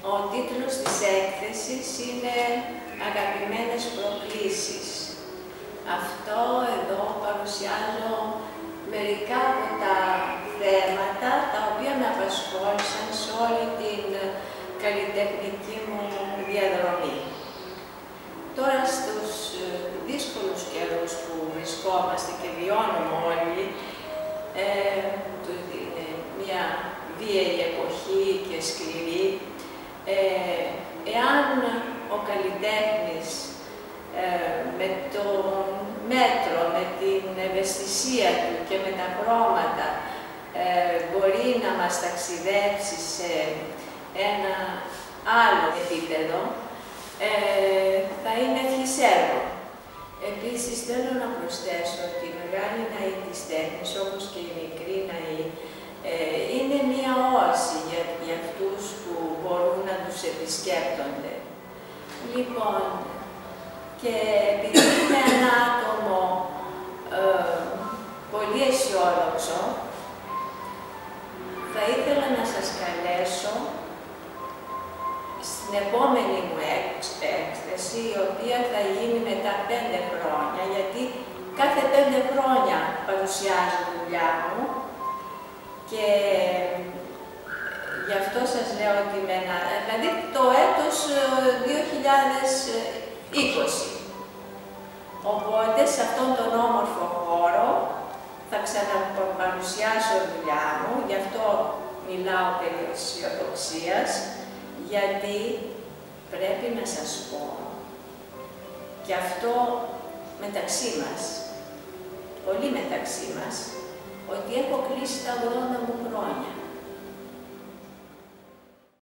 Ο τίτλος της έκθεσης είναι «Αγαπημένες προκλήσεις». Αυτό εδώ παρουσιάζω μερικά από τα θέματα τα οποία με απασχόλησαν σε όλη την καλλιτεχνική μου διαδρομή. Τώρα στους δύσκολους καιρούς που βρισκόμαστε και βιώνουμε όλοι, είναι μια βίαιη εποχή και σκληρή, εάν ο καλλιτέχνης με το μέτρο, με την ευαισθησία του και με τα χρώματα μπορεί να μας ταξιδέψει σε ένα άλλο επίπεδο, θα είναι ευχής έργο. Επίσης θέλω να προσθέσω ότι η μεγάλη ναή της τέχνης, όπως και η μικρή ναή, είναι μία όαση για αυτούς που μπορούν να τους επισκέπτονται. Λοιπόν, και επειδή είναι ένα άτομο πολύ αισιόδοξο, θα ήθελα να σας καλέσω στην επόμενη μου έκθεση, η οποία θα γίνει μετά 5 χρόνια, γιατί κάθε 5 χρόνια παρουσιάζω τη δουλειά μου και γι' αυτό σας λέω ότι δηλαδή το έτος 2020. Οπότε σε αυτόν τον όμορφο χώρο θα ξαναπαρουσιάσω δουλειά μου, γι' αυτό μιλάω περί αισιοδοξίας, γιατί πρέπει να σας πω και αυτό μεταξύ μας, πολύ μεταξύ μας, ότι έχω κλείσει τα 80 μου χρόνια.